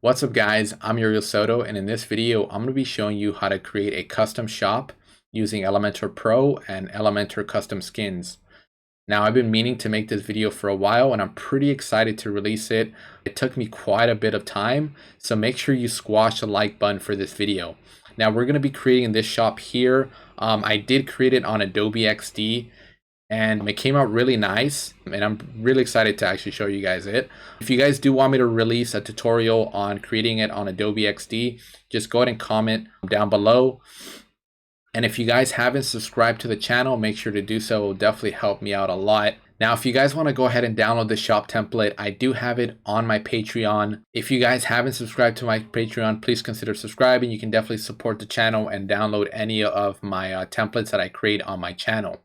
What's up guys, I'm Uriel Soto, and in this video I'm going to be showing you how to create a custom shop using Elementor Pro and Elementor custom skins. Now I've been meaning to make this video for a while and I'm pretty excited to release it. It took me quite a bit of time, so make sure you squash the like button for this video. Now we're going to be creating this shop here. I did create it on Adobe XD and it came out really nice, and I'm really excited to actually show you guys it. If you guys do want me to release a tutorial on creating it on Adobe XD, just go ahead and comment down below. And if you guys haven't subscribed to the channel, make sure to do so. It will definitely help me out a lot. Now, if you guys want to go ahead and download the shop template, I do have it on my Patreon. If you guys haven't subscribed to my Patreon, please consider subscribing. You can definitely support the channel and download any of my templates that I create on my channel.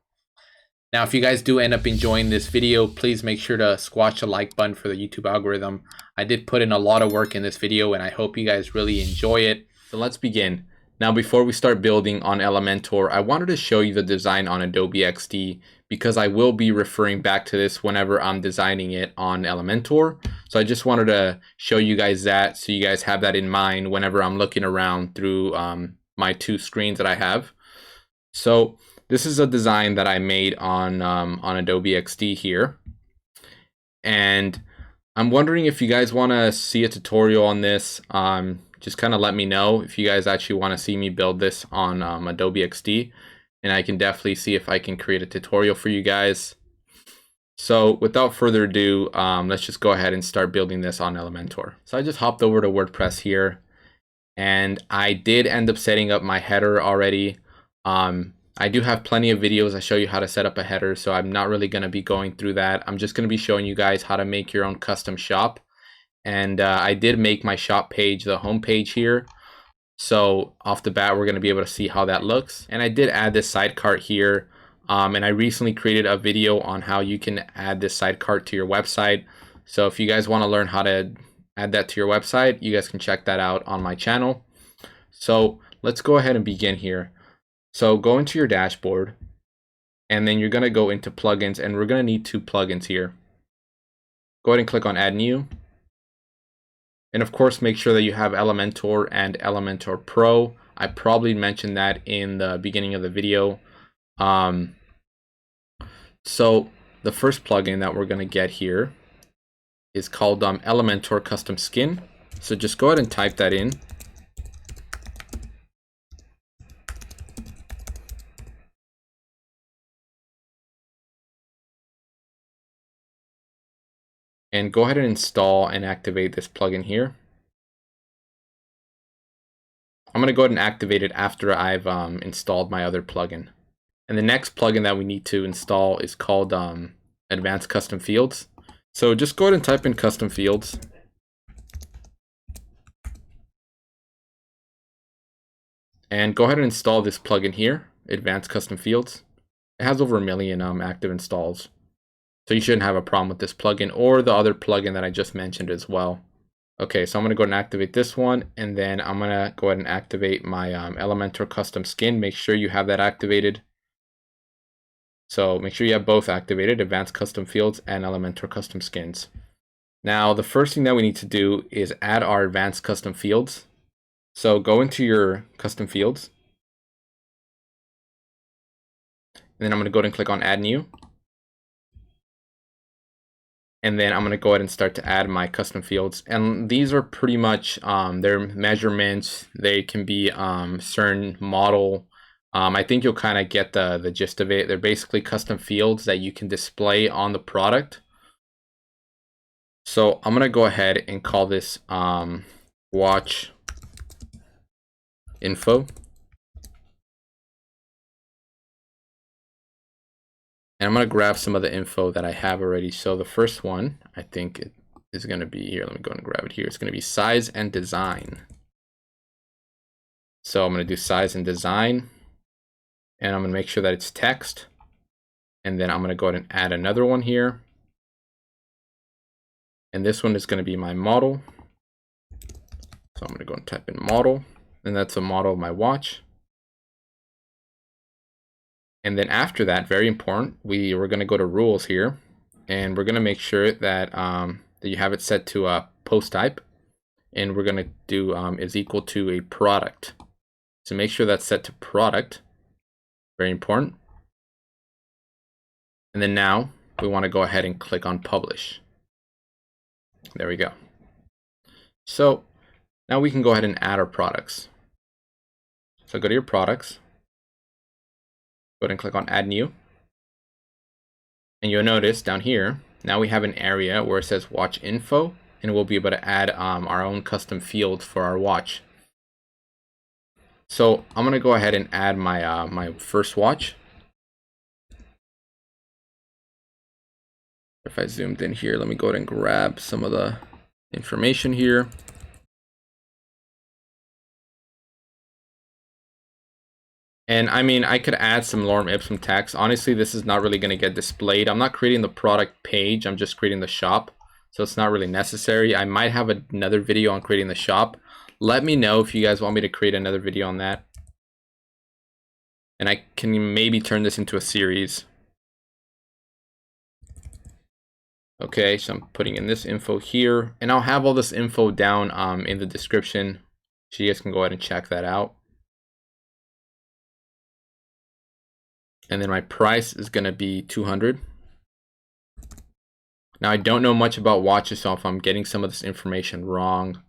Now, if you guys do end up enjoying this video, please make sure to squash the like button for the YouTube algorithm. I did put in a lot of work in this video and I hope you guys really enjoy it. So let's begin. Now, before we start building on Elementor, I wanted to show you the design on Adobe XD because I will be referring back to this whenever I'm designing it on Elementor. So I just wanted to show you guys that so you guys have that in mind whenever I'm looking around through my two screens that I have. So this is a design that I made on Adobe XD here. And I'm wondering if you guys want to see a tutorial on this. Just kind of let me know if you guys actually want to see me build this on Adobe XD. And I can definitely see if I can create a tutorial for you guys. So without further ado, let's just go ahead and start building this on Elementor. So I just hopped over to WordPress here. And I did end up setting up my header already. I do have plenty of videos I show you how to set up a header, so I'm not really going to be going through that. I'm just going to be showing you guys how to make your own custom shop. And I did make my shop page the home page here. So off the bat, we're going to be able to see how that looks. And I did add this side cart here. And I recently created a video on how you can add this side cart to your website. So if you guys want to learn how to add that to your website, you guys can check that out on my channel. So let's go ahead and begin here. So go into your dashboard, and then you're going to go into plugins, and we're going to need two plugins here. Go ahead and click on Add New. And of course, make sure that you have Elementor and Elementor Pro. I probably mentioned that in the beginning of the video. So the first plugin that we're going to get here is called Elementor Custom Skin. So just go ahead and type that in. And go ahead and install and activate this plugin here. I'm going to go ahead and activate it after I've installed my other plugin. And the next plugin that we need to install is called Advanced Custom Fields. So just go ahead and type in Custom Fields. And go ahead and install this plugin here, Advanced Custom Fields. It has over 1 million active installs. So you shouldn't have a problem with this plugin or the other plugin that I just mentioned as well. Okay, so I'm going to go and activate this one, and then I'm going to go ahead and activate my Elementor Custom Skin. Make sure you have that activated. So make sure you have both activated, Advanced Custom Fields and Elementor Custom Skins. Now, the first thing that we need to do is add our Advanced Custom Fields. So go into your custom fields. And then I'm going to go ahead and click on Add New. And then I'm going to go ahead and start to add my custom fields. And these are pretty much their measurements. They can be certain model. I think you'll kind of get the gist of it. They're basically custom fields that you can display on the product. So I'm going to go ahead and call this watch info. And I'm going to grab some of the info that I have already. So the first one, I think it is going to be here. Let me go and grab it here. It's going to be size and design. So I'm going to do size and design. And I'm going to make sure that it's text. And then I'm going to go ahead and add another one here. And this one is going to be my model. So I'm going to go and type in model. And that's a model of my watch. And then after that, very important, we're going to go to rules here, and we're going to make sure that that you have it set to a post type. and we're going to do is equal to a product. So make sure that's set to product. Very important. And then now we want to go ahead and click on publish. There we go. So now we can go ahead and add our products. So go to your products, go ahead and click on add new. And you'll notice down here, now we have an area where it says watch info, and we'll be able to add our own custom field for our watch. So I'm gonna go ahead and add my my first watch. If I zoomed in here, let me go ahead and grab some of the information here. And I mean, I could add some lorem ipsum text. Honestly, this is not really going to get displayed. I'm not creating the product page. I'm just creating the shop. So it's not really necessary. I might have another video on creating the shop. Let me know if you guys want me to create another video on that. And I can maybe turn this into a series. Okay, so I'm putting in this info here. And I'll have all this info down in the description, so you guys can go ahead and check that out. And then my price is going to be 200. Now I don't know much about watches, so if I'm getting some of this information wrong,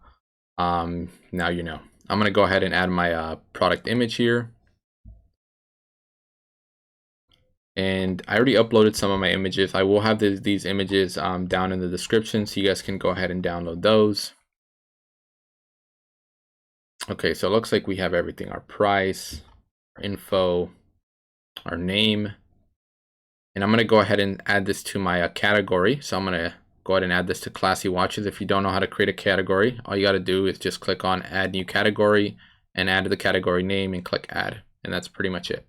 now you know. I'm going to go ahead and add my product image here. And I already uploaded some of my images. I will have these images down in the description, so you guys can go ahead and download those. Okay, so it looks like we have everything: our price, our info, our name. And I'm going to go ahead and add this to my category. So I'm going to go ahead and add this to classy watches. If you don't know how to create a category, all you got to do is just click on add new category and add the category name and click add. And that's pretty much it.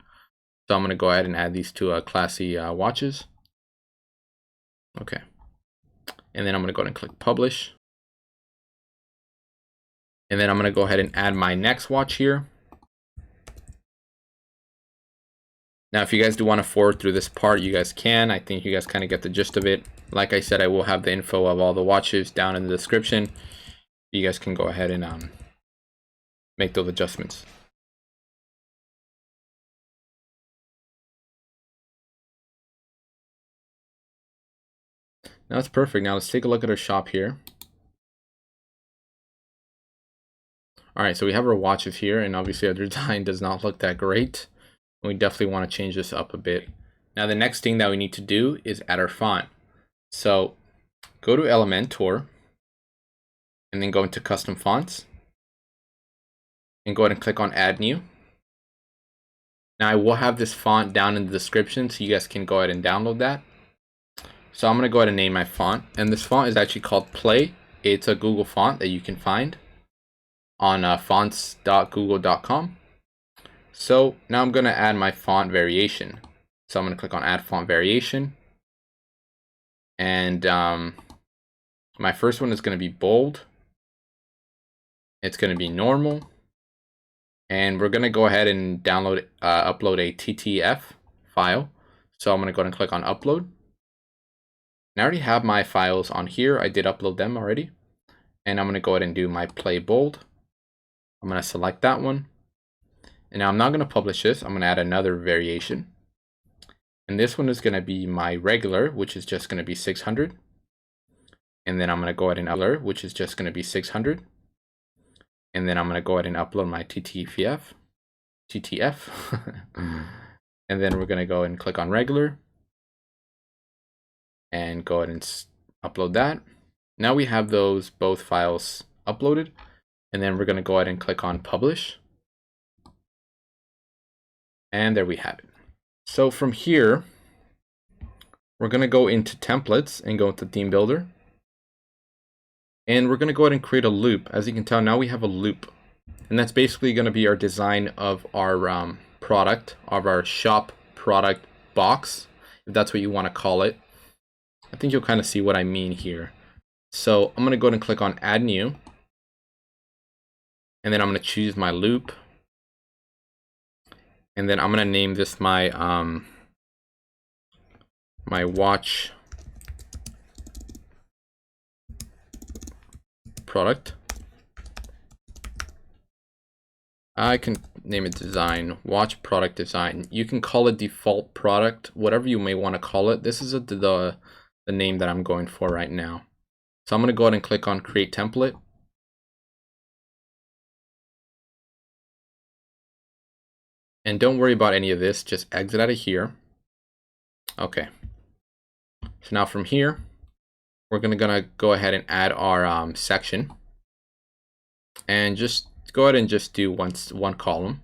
So I'm going to go ahead and add these to classy watches. Okay. And then I'm going to go ahead and click publish. And then I'm going to go ahead and add my next watch here. Now, if you guys do want to forward through this part, you guys can. I think you guys kind of get the gist of it. Like I said, I will have the info of all the watches down in the description. You guys can go ahead and make those adjustments. Now it's perfect. Now let's take a look at our shop here. All right, so we have our watches here, and obviously our design does not look that great. We definitely want to change this up a bit. Now the next thing that we need to do is add our font. So go to Elementor and then go into custom fonts and go ahead and click on add new. Now I will have this font down in the description, so you guys can go ahead and download that. So I'm going to go ahead and name my font, and this font is actually called Play. It's a Google font that you can find on fonts.google.com. So now I'm going to add my font variation. So I'm going to click on add font variation. And my first one is going to be bold. It's going to be normal. And we're going to go ahead and upload a TTF file. So I'm going to go ahead and click on upload. And I already have my files on here. I did upload them already. And I'm going to go ahead and do my play bold. I'm going to select that one. And now I'm not going to publish this. I'm going to add another variation. And this one is going to be my regular, which is just going to be 600. And then I'm going to go ahead and upload, which is just going to be 600. And then I'm going to go ahead and upload my TTF. And then we're going to go and click on regular. And go ahead and upload that. Now we have those both files uploaded. And then we're going to go ahead and click on publish. And there we have it. So from here, we're going to go into templates and go into theme builder. And we're going to go ahead and create a loop. As you can tell, now we have a loop. And that's basically going to be our design of our product, of our shop product box, if that's what you want to call it. I think you'll kind of see what I mean here. So I'm going to go ahead and click on add new. And then I'm going to choose my loop. And then I'm going to name this my my watch product. I can name it design, watch product design. You can call it default product, whatever you may want to call it. This is the name that I'm going for right now. So I'm going to go ahead and click on create template. And don't worry about any of this, just exit out of here. Okay. So now from here, we're gonna go ahead and add our section. And just go ahead and just do one column.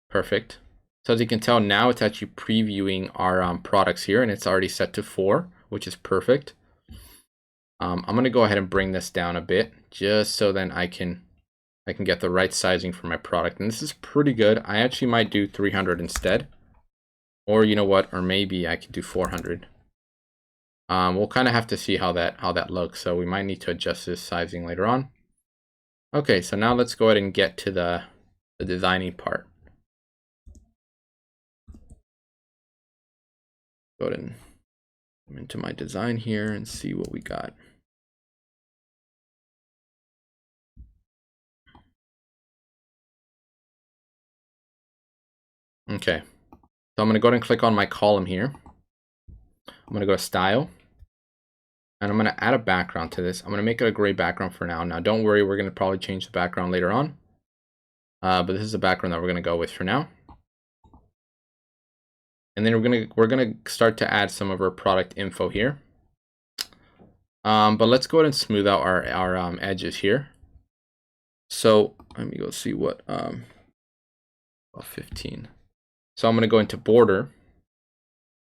Perfect. So as you can tell, now it's actually previewing our products here, and it's already set to 4, which is perfect. I'm gonna go ahead and bring this down a bit, just so then I can get the right sizing for my product. And this is pretty good. I actually might do 300 instead, or you know what? Or maybe I could do 400. We'll kind of have to see how that looks. So we might need to adjust this sizing later on. Okay, so now let's go ahead and get to the designing part. Go ahead and come into my design here and see what we got. Okay, so I'm going to go ahead and click on my column here. I'm going to go to style, and I'm going to add a background to this. I'm going to make it a gray background for now. Now, don't worry, we're going to probably change the background later on. But this is the background that we're going to go with for now. And then we're gonna start to add some of our product info here. But let's go ahead and smooth out our edges here. So let me go see what 15. So I'm gonna go into border,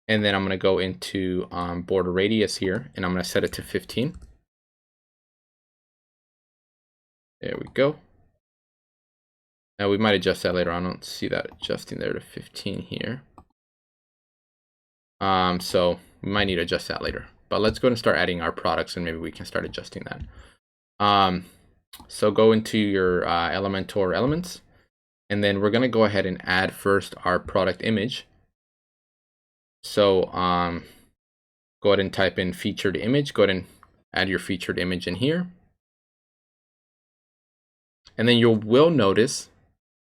and then I'm gonna go into border radius here, and I'm gonna set it to 15. There we go. Now we might adjust that later on. I don't see that adjusting there to 15 here. So we might need to adjust that later. But let's go and start adding our products, and maybe we can start adjusting that. So go into your Elementor elements, and then we're gonna go ahead and add first our product image. So go ahead and type in featured image. Go ahead and add your featured image in here. And then you will notice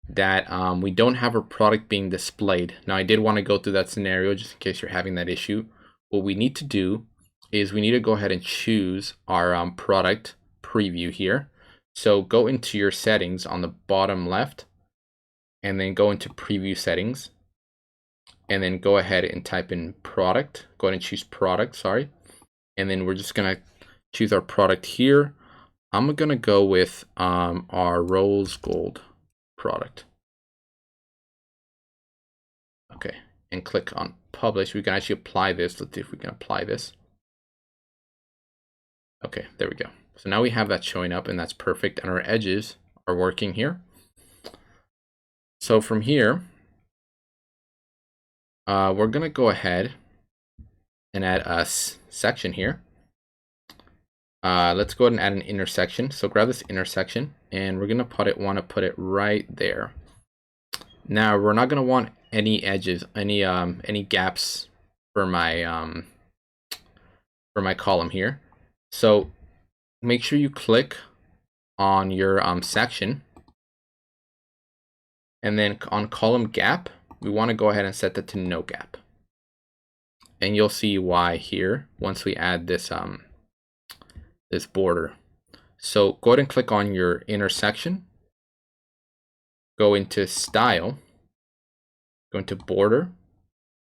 that we don't have a product being displayed. Now, I did want to go through that scenario just in case you're having that issue. What we need to do is we need to go ahead and choose our product preview here. So go into your settings on the bottom left, and then go into preview settings, and then go ahead and type in product. Go ahead and choose product, sorry. And then we're just gonna choose our product here. I'm gonna go with our rose gold product. Okay, and click on publish. We can actually apply this. Let's see if we can apply this. Okay, there we go. So now we have that showing up, and that's perfect, and our edges are working here. So from here, we're gonna go ahead and add a section here. Let's go ahead and add an intersection. So grab this intersection, and we're gonna want to put it right there. Now we're not gonna want any edges, any gaps for my column here. So make sure you click on your section, and then on column gap, we want to go ahead and set that to no gap. And you'll see why here once we add this this border. So go ahead and click on your intersection, go into style, go into border,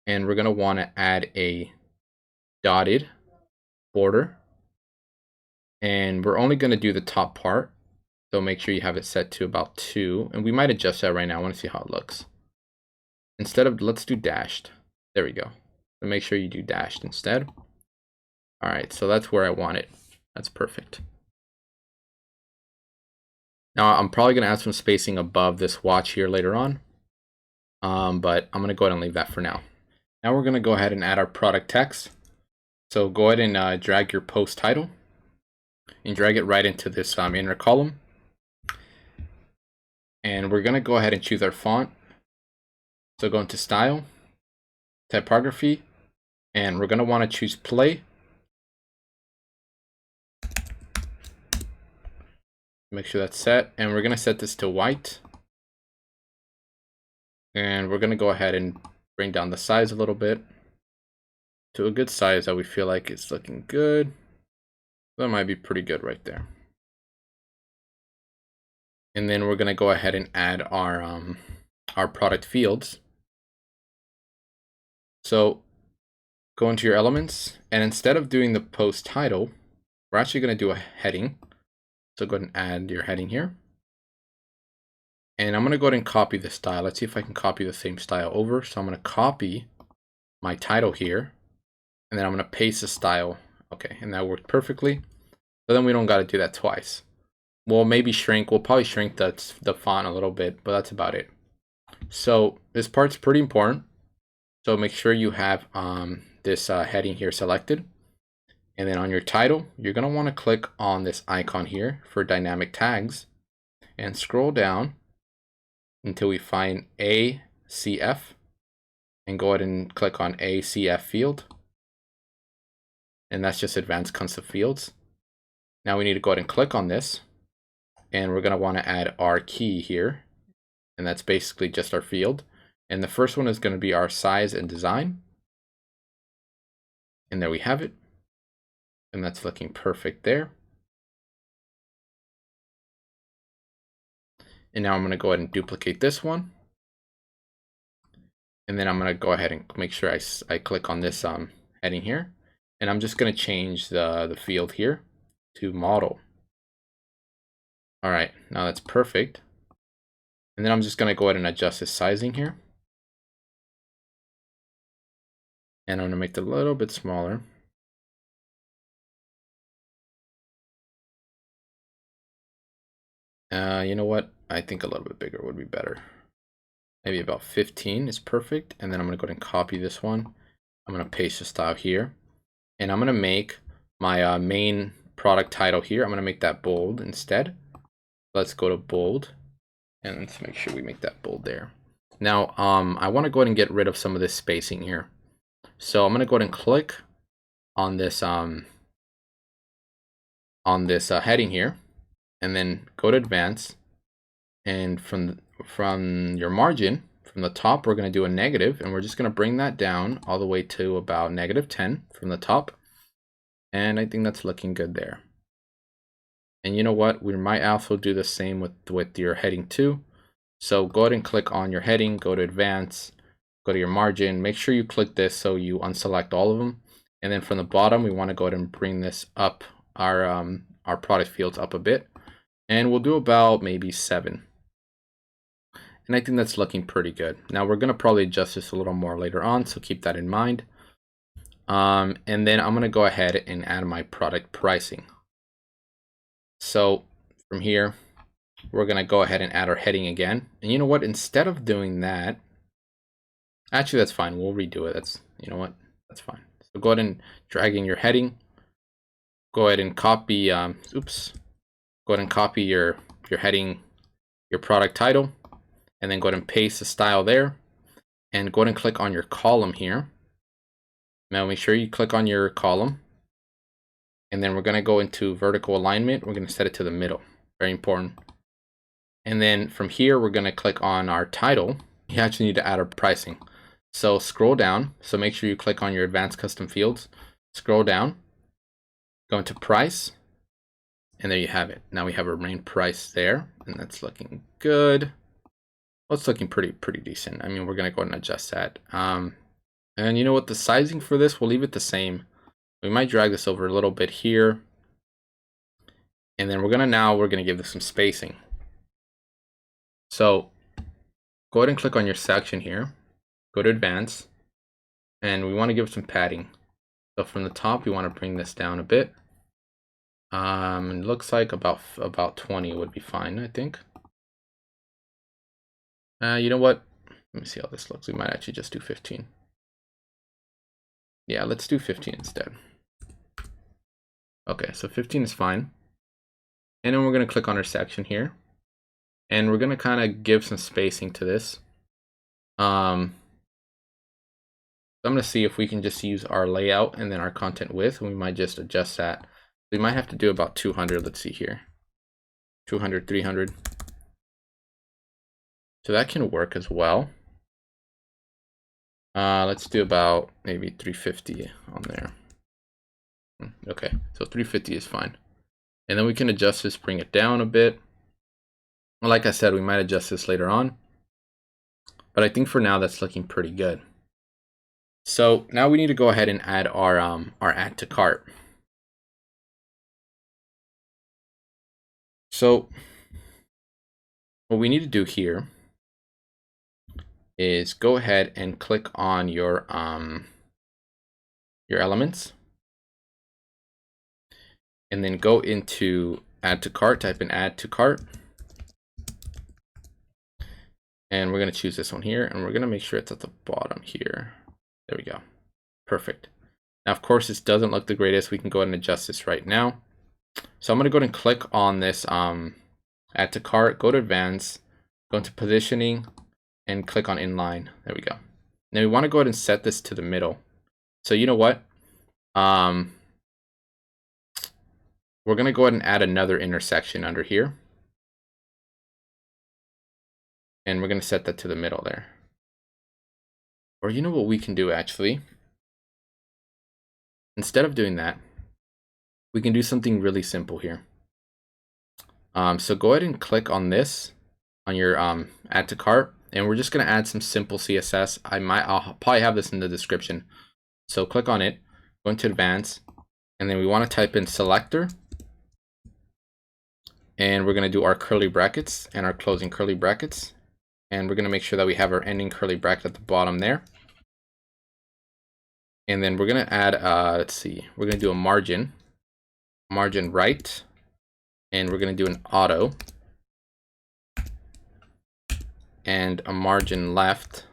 and we're going to want to add a dotted border, and we're only going to do the top part, so make sure you have it set to about 2, and we might adjust that right now. I want to see how it looks. Instead of, let's do dashed. There we go. So make sure you do dashed instead. All right, so that's where I want it. That's perfect. Now I'm probably going to add some spacing above this watch here later on, but I'm going to go ahead and leave that for now. Now we're going to go ahead and add our product text. So go ahead and drag your post title and drag it right into this inner column. And we're going to go ahead and choose our font. So go into style, typography, and we're going to want to choose play. Make sure that's set, and we're going to set this to white. And we're going to go ahead and bring down the size a little bit to a good size that we feel like it's looking good. That might be pretty good right there. And then we're going to go ahead and add our product fields. So go into your elements, and instead of doing the post title, we're actually going to do a heading. So go ahead and add your heading here. And I'm going to go ahead and copy the style. Let's see if I can copy the same style over. So I'm going to copy my title here, and then I'm going to paste the style. Okay, and that worked perfectly. So then we don't got to do that twice. We'll probably shrink the font a little bit, but that's about it. So this part's pretty important. So make sure you have this heading here selected. And then on your title, you're going to want to click on this icon here for dynamic tags and scroll down until we find ACF, and go ahead and click on ACF field. And that's just advanced custom fields. Now we need to go ahead and click on this, and we're going to want to add our key here. And that's basically just our field. And the first one is going to be our size and design. And there we have it. And that's looking perfect there. And now I'm going to go ahead and duplicate this one. And then I'm going to go ahead and make sure I click on this heading here. And I'm just going to change the field here to model. All right, now that's perfect. And then I'm just going to go ahead and adjust the sizing here. And I'm going to make it a little bit smaller. You know what? I think a little bit bigger would be better. Maybe about 15 is perfect. And then I'm going to go ahead and copy this one. I'm going to paste the style here. And I'm going to make my main product title here. I'm going to make that bold instead. Let's go to bold. And let's make sure we make that bold there. Now, I want to go ahead and get rid of some of this spacing here. So I'm going to go ahead and click on this heading here, and then go to advanced. And from your margin, from the top, we're going to do a negative, and we're just going to bring that down all the way to about -10 from the top. And I think that's looking good there. And you know what? We might also do the same with your heading too. So go ahead and click on your heading, go to advanced, go to your margin. Make sure you click this so you unselect all of them. And then from the bottom, we want to go ahead and bring this up, our product fields up a bit. And we'll do about maybe 7. And I think that's looking pretty good. Now we're going to probably adjust this a little more later on, so keep that in mind. And then I'm going to go ahead and add my product pricing. So from here, we're going to go ahead and add our heading again. And you know what? Instead of doing that, actually, that's fine. We'll redo it. You know what? That's fine. So go ahead and drag in your heading. Go ahead and copy, go ahead and copy your heading, your product title, and then go ahead and paste the style there. And go ahead and click on your column here. Now make sure you click on your column. And then we're going to go into vertical alignment. We're going to set it to the middle. Very important. And then from here, we're going to click on our title. You actually need to add our pricing. So scroll down. So make sure you click on your advanced custom fields. Scroll down. Go into price. And there you have it. Now we have our main price there. And that's looking good. Well, it's looking pretty decent. I mean, we're going to go ahead and adjust that. And you know what? The sizing for this, we'll leave it the same. We might drag this over a little bit here. And then we're going to give this some spacing. So go ahead and click on your section here. Go to advanced. And we want to give it some padding. So from the top, we want to bring this down a bit. It looks like about 20 would be fine, I think. You know what? Let me see how this looks. We might actually just do 15. Yeah, let's do 15 instead. Okay, so 15 is fine. And then we're going to click on our section here. And we're going to kind of give some spacing to this. I'm going to see if we can just use our layout and then our content width. We might just adjust that. We might have to do about 200. Let's see here. 200, 300. So that can work as well. Let's do about maybe 350 on there. Okay, so 350 is fine. And then we can adjust this, bring it down a bit. Well, like I said, we might adjust this later on, but I think for now that's looking pretty good. So now we need to go ahead and add our add to cart. So what we need to do here is go ahead and click on your elements, and then go into add to cart, type in add to cart, and we're going to choose this one here, and we're going to make sure it's at the bottom here. There we go. Perfect. Now, of course, this doesn't look the greatest. We can go ahead and adjust this right now. So I'm going to go ahead and click on this add to cart, go to advanced, go into positioning, and click on inline. There we go. Now we want to go ahead and set this to the middle. So you know what? We're going to go ahead and add another intersection under here. And we're going to set that to the middle there. Or you know what we can do actually? Instead of doing that, we can do something really simple here. So go ahead and click on this, on your add to cart, and we're just going to add some simple CSS. I'll probably have this in the description. So click on it, go into advanced, and then we want to type in selector, and we're going to do our curly brackets and our closing curly brackets, and we're going to make sure that we have our ending curly bracket at the bottom there. And then we're going to add, let's see, we're going to do a margin right, and we're going to do an auto, and a margin left,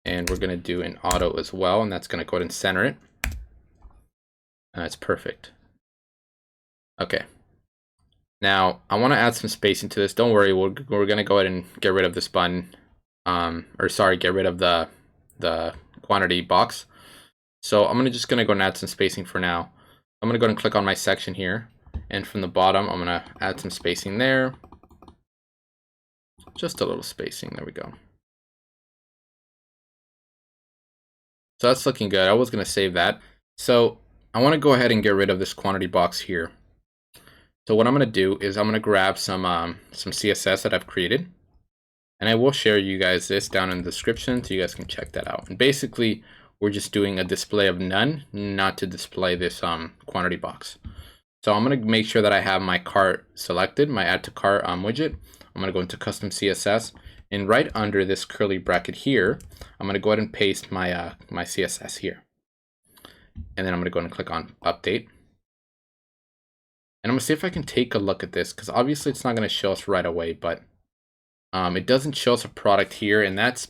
and we're going to do an auto as well, and that's going to go ahead and center it. And that's perfect. Okay. Now I want to add some spacing to this. Don't worry, we're going to go ahead and get rid of this button, get rid of the quantity box. So I'm just going to go and add some spacing for now. I'm going to go ahead and click on my section here, and from the bottom I'm going to add some spacing there. Just a little spacing. There we go. So that's looking good. I was going to save that. So I want to go ahead and get rid of this quantity box here. So what I'm going to do is I'm going to grab some CSS that I've created, and I will share you guys this down in the description so you guys can check that out. And basically, we're just doing a display of none, not to display this quantity box. So I'm going to make sure that I have my cart selected, my add to cart widget. I'm going to go into custom CSS, and right under this curly bracket here, I'm going to go ahead and paste my my CSS here. And then I'm going to go ahead and click on update. And I'm going to see if I can take a look at this, because obviously it's not going to show us right away, but it doesn't show us a product here, and that's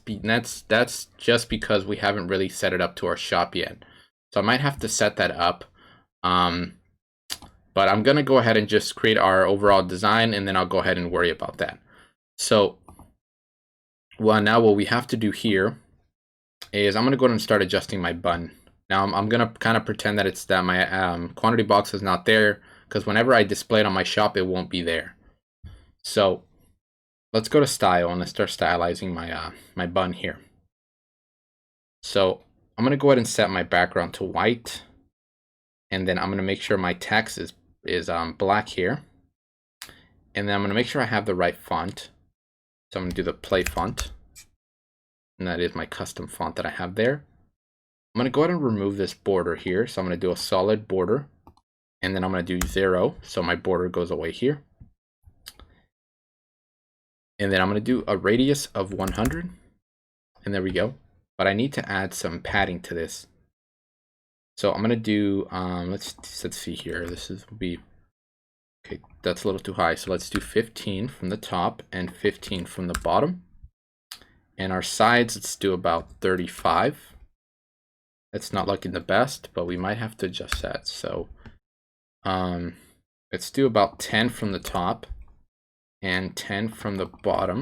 just because we haven't really set it up to our shop yet. So I might have to set that up. But I'm going to go ahead and just create our overall design, and then I'll go ahead and worry about that. So, well, now what we have to do here is I'm going to go ahead and start adjusting my button. Now I'm going to kind of pretend that my quantity box is not there, because whenever I display it on my shop, it won't be there. So let's go to style, and let's start stylizing my my button here. So I'm going to go ahead and set my background to white, and then I'm going to make sure my text is black here, and then I'm going to make sure I have the right font. So I'm going to do the play font, and that is my custom font that I have there. I'm going to go ahead and remove this border here, so I'm going to do a solid border, and then I'm going to do 0, so my border goes away here. And then I'm going to do a radius of 100, and there we go. But I need to add some padding to this. So I'm going to do, let's see here. Will be, okay, that's a little too high. So let's do 15 from the top and 15 from the bottom. And our sides, let's do about 35. That's not looking the best, but we might have to adjust that. So let's do about 10 from the top and 10 from the bottom.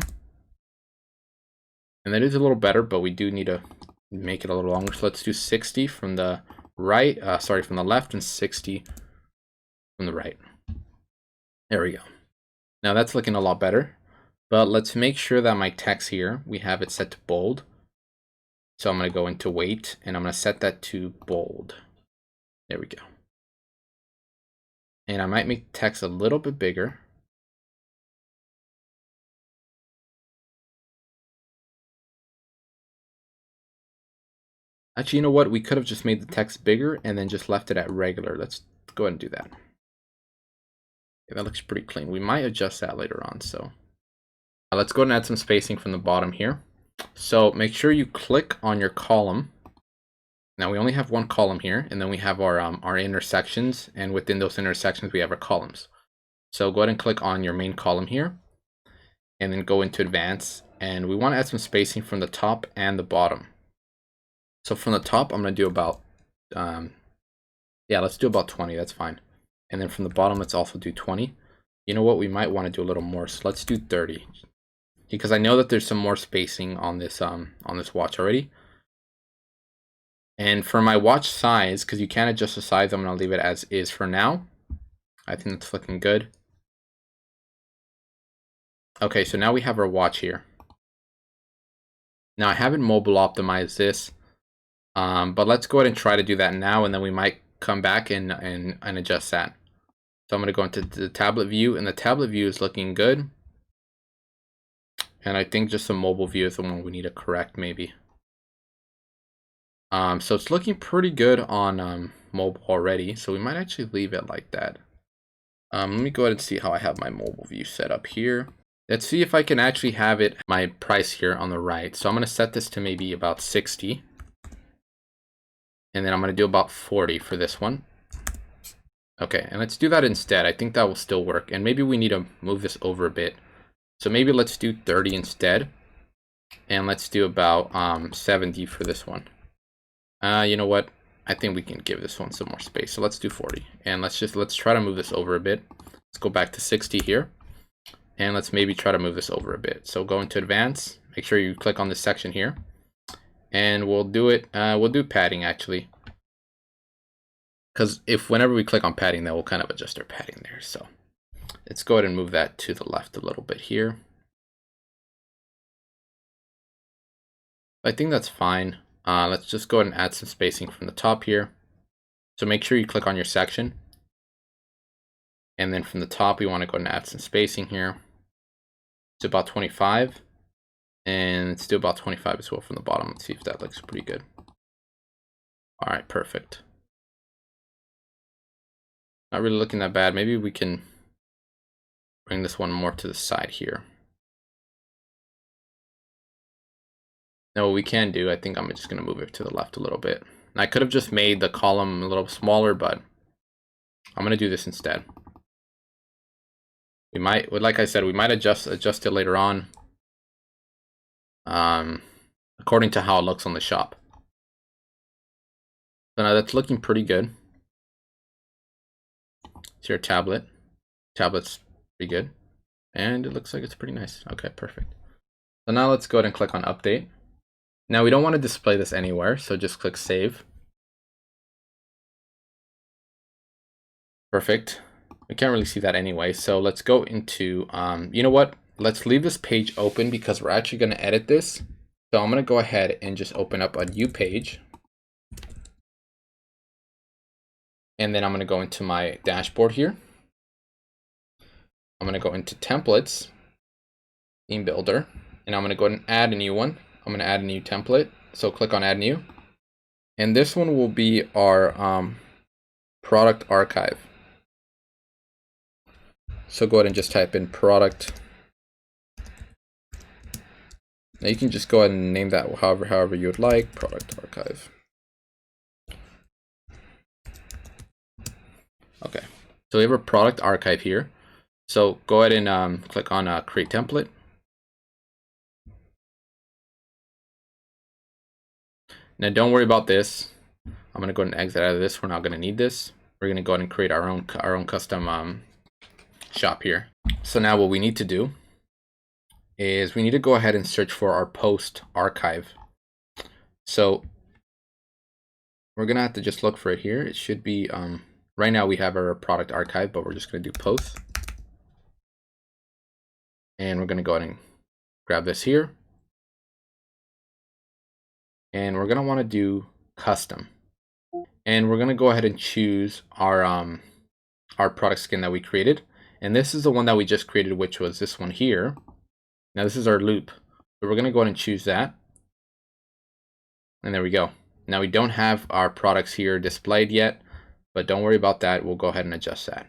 And that is a little better, but we do need to make it a little longer. So let's do 60 from the right, from the left, and 60 from the right. There we go. Now that's looking a lot better, but let's make sure that my text here, we have it set to bold. So I'm going to go into weight and I'm going to set that to bold. There we go. And I might make text a little bit bigger. Actually, you know what? We could have just made the text bigger and then just left it at regular. Let's go ahead and do that. Yeah, that looks pretty clean. We might adjust that later on. So let's go ahead and add some spacing from the bottom here. So make sure you click on your column. Now we only have one column here, and then we have our intersections, and within those intersections we have our columns. So go ahead and click on your main column here, and then go into advanced, and we want to add some spacing from the top and the bottom. So from the top, I'm going to do about, yeah, let's do about 20. That's fine. And then from the bottom, let's also do 20. You know what? We might want to do a little more. So let's do 30, because I know that there's some more spacing on this watch already. And for my watch size, because you can't adjust the size, I'm going to leave it as is for now. I think that's looking good. Okay, so now we have our watch here. Now I haven't mobile optimized this, but let's go ahead and try to do that now, and then we might come back and adjust that. So I'm going to go into the tablet view, and the tablet view is looking good. And I think just the mobile view is the one we need to correct maybe. So it's looking pretty good on mobile already, so we might actually leave it like that. Let me go ahead and see how I have my mobile view set up here. Let's see if I can actually have it my price here on the right. So I'm going to set this to maybe about 60. And then I'm going to do about 40 for this one. Okay, and let's do that instead. I think that will still work. And maybe we need to move this over a bit. So maybe let's do 30 instead. And let's do about 70 for this one. You know what? I think we can give this one some more space. So let's do 40. And let's try to move this over a bit. Let's go back to 60 here. And let's maybe try to move this over a bit. So go into advanced. Make sure you click on this section here. And we'll do it. We'll do padding actually. Because whenever we click on padding, that will kind of adjust our padding there. So let's go ahead and move that to the left a little bit here. I think that's fine. Let's just go ahead and add some spacing from the top here. So make sure you click on your section. And then from the top, we want to go ahead and add some spacing here. It's about 25. And let's do about 25 as well from the bottom. Let's see if that looks pretty good. All right, perfect. Not really looking that bad. Maybe we can bring this one more to the side here. Now what we can do, I think I'm just going to move it to the left a little bit. And I could have just made the column a little smaller, but I'm going to do this instead. We might, like I said, we might adjust it later on, according to how it looks on the shop. So now that's looking pretty good. It's your tablet. Tablet's pretty good. And it looks like it's pretty nice. Okay, perfect. So now let's go ahead and click on update. Now we don't want to display this anywhere, so just click save. Perfect. We can't really see that anyway, so let's go into, you know what? Let's leave this page open because we're actually going to edit this. So I'm going to go ahead and just open up a new page. And then I'm going to go into my dashboard here. I'm going to go into templates, theme builder, and I'm going to go ahead and add a new one. I'm going to add a new template. So click on add new. And this one will be our product archive. So go ahead and just type in product. Now you can just go ahead and name that however you would like, product archive. Okay, so we have a product archive here. So go ahead and click on create template. Now don't worry about this. I'm going to go ahead and exit out of this. We're not going to need this. We're going to go ahead and create our own custom shop here. So now what we need to do is we need to go ahead and search for our post archive. So we're going to have to just look for it here. It should be, right now we have our product archive, but we're just going to do post. And we're going to go ahead and grab this here. and we're going to want to do custom. And we're going to go ahead and choose our product skin that we created. And this is the one that we just created, which was this one here. Now this is our loop. So we're going to go ahead and choose that. And there we go. Now we don't have our products here displayed yet, but don't worry about that. We'll go ahead and adjust that.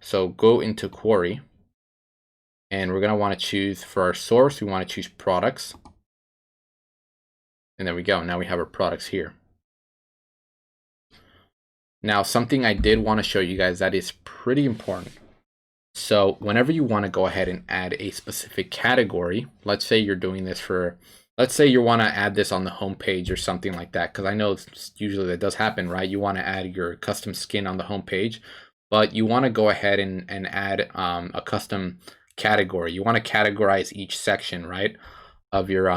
So go into query, and we're going to want to choose for our source, we want to choose products. And there we go. Now we have our products here. Now, something I did want to show you guys that is pretty important. So whenever you want to go ahead and add a specific category, let's say you're doing this for, let's say you want to add this on the home page or something like that, because I know usually that does happen, right? You want to add your custom skin on the home page, but you want to go ahead and add a custom category. You want to categorize each section, right, of your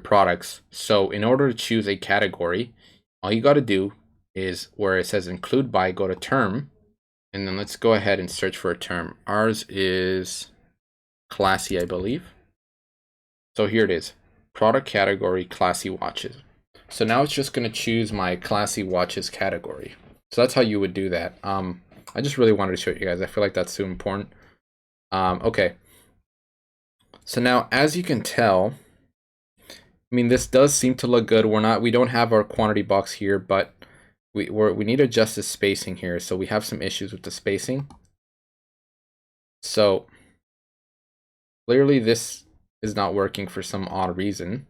products. So in order to choose a category, all you got to do is where it says include by, go to term, and then let's go ahead and search for a term. Ours is classy, I believe. So here it is, product category, classy watches. So now it's just going to choose my classy watches category. So that's how you would do that. I just really wanted to show you guys. I feel like that's so important. Okay. So now, as you can tell, I mean, this does seem to look good. We don't have our quantity box here, but we need to adjust the spacing here. So we have some issues with the spacing. So clearly this is not working for some odd reason.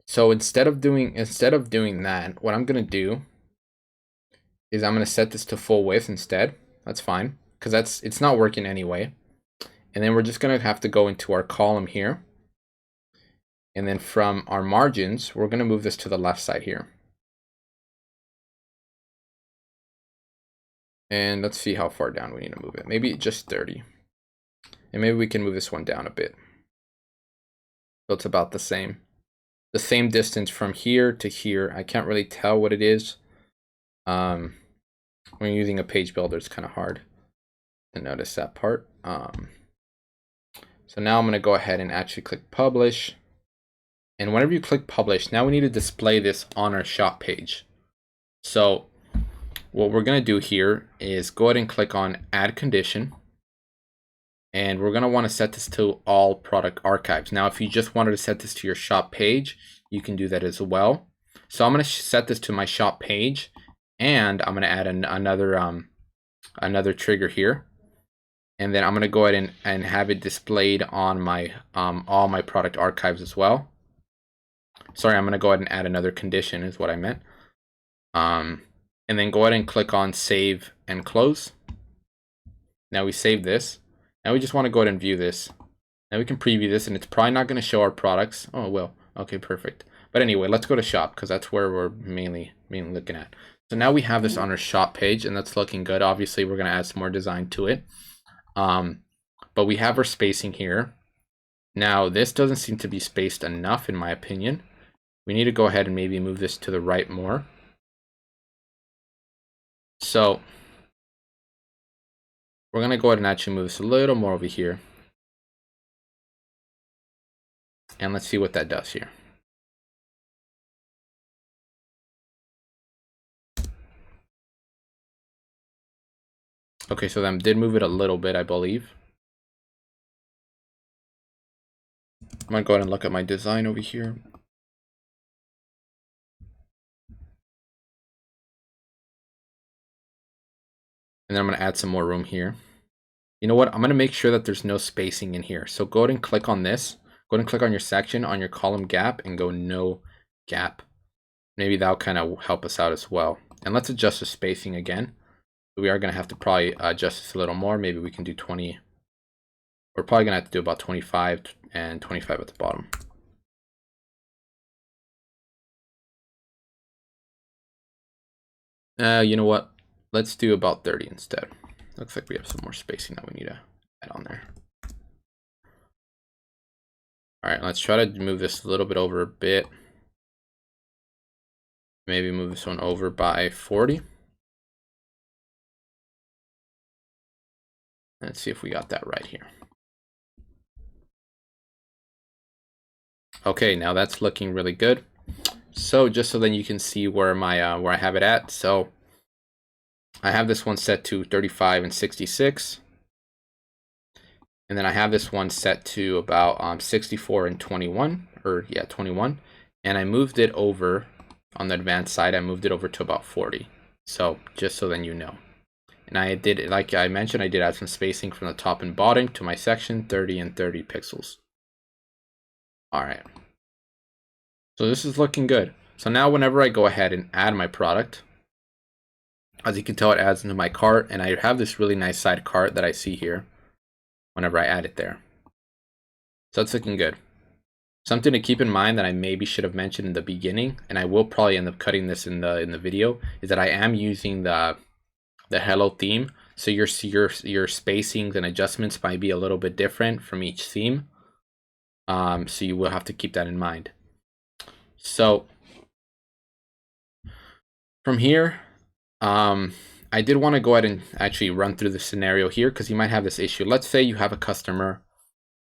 So instead of doing that, what I'm gonna do is I'm gonna set this to full width instead. That's fine, because it's not working anyway. And then we're just gonna have to go into our column here. And then from our margins, we're gonna move this to the left side here. And let's see how far down we need to move it. Maybe just 30. And maybe we can move this one down a bit. So it's about the same distance from here to here. I can't really tell what it is. When you're using a page builder, it's kind of hard to notice that part. So now I'm going to go ahead and actually click publish. And whenever you click publish, now we need to display this on our shop page. So what we're going to do here is go ahead and click on add condition. And we're going to want to set this to all product archives. Now, if you just wanted to set this to your shop page, you can do that as well. So I'm going to set this to my shop page, and I'm going to add another trigger here. And then I'm going to go ahead and have it displayed on my all my product archives as well. Sorry, I'm going to go ahead and add another condition is what I meant. And then go ahead and click on save and close. Now we save this. Now we just want to go ahead and view this. Now we can preview this, and it's probably not going to show our products. Oh, it will. Okay, perfect. But anyway, let's go to shop, because that's where we're mainly looking at. So now we have this on our shop page, and that's looking good. Obviously, we're going to add some more design to it. But we have our spacing here. Now, this doesn't seem to be spaced enough, in my opinion. We need to go ahead and maybe move this to the right more. So we're going to go ahead and actually move this a little more over here. And let's see what that does here. Okay, so that did move it a little bit, I believe. I'm going to go ahead and look at my design over here. And then I'm going to add some more room here. You know what? I'm going to make sure that there's no spacing in here. So go ahead and click on this. Go ahead and click on your section, on your column gap, and go no gap. Maybe that'll kind of help us out as well. And let's adjust the spacing again. We are going to have to probably adjust this a little more. Maybe we can do 20. We're probably going to have to do about 25 and 25 at the bottom. You know what? Let's do about 30 instead. Looks like we have some more spacing that we need to add on there. All right, let's try to move this a little bit over a bit. Maybe move this one over by 40. Let's see if we got that right here. Okay, now that's looking really good. So just so then you can see where my where I have it at. So I have this one set to 35 and 66. And then I have this one set to about 64 and 21, or yeah, 21. And I moved it over on the advanced side. I moved it over to about 40. So just so then you know. And I did, like I mentioned, I did add some spacing from the top and bottom to my section, 30 and 30 pixels. All right. So this is looking good. So now whenever I go ahead and add my product, as you can tell, it adds into my cart, and I have this really nice side cart that I see here whenever I add it there. So that's looking good. Something to keep in mind that I maybe should have mentioned in the beginning, and I will probably end up cutting this in the video, is that I am using the Hello theme. So your spacings and adjustments might be a little bit different from each theme. So you will have to keep that in mind. So from here, I did want to go ahead and actually run through the scenario here, because you might have this issue. Let's say you have a customer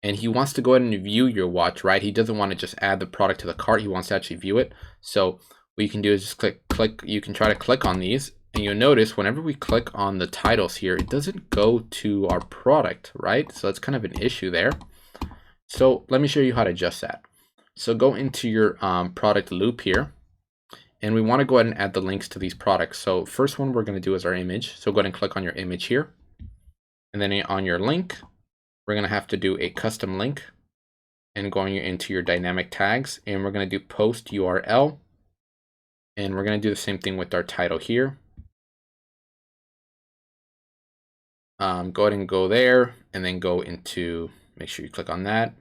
and he wants to go ahead and view your watch, right? He doesn't want to just add the product to the cart. He wants to actually view it. So what you can do is just click. You can try to click on these, and you'll notice whenever we click on the titles here, it doesn't go to our product, right? So that's kind of an issue there. So let me show you how to adjust that. So go into your product loop here, and we want to go ahead and add the links to these products. So first one we're going to do is our image. So go ahead and click on your image here, and then on your link, we're going to have to do a custom link, and going into your dynamic tags, and we're going to do post URL, and we're going to do the same thing with our title here. Go ahead and go there, and then go into, make sure you click on that,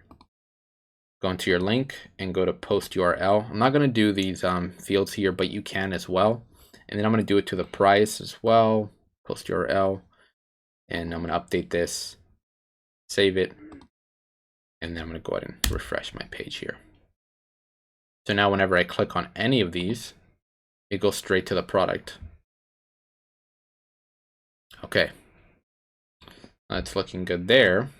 go into your link and go to post URL. I'm not going to do these fields here, but you can as well. And then I'm going to do it to the price as well, post URL, and I'm going to update this, save it, and then I'm going to go ahead and refresh my page here. So now whenever I click on any of these, it goes straight to the product. Okay, that's looking good there.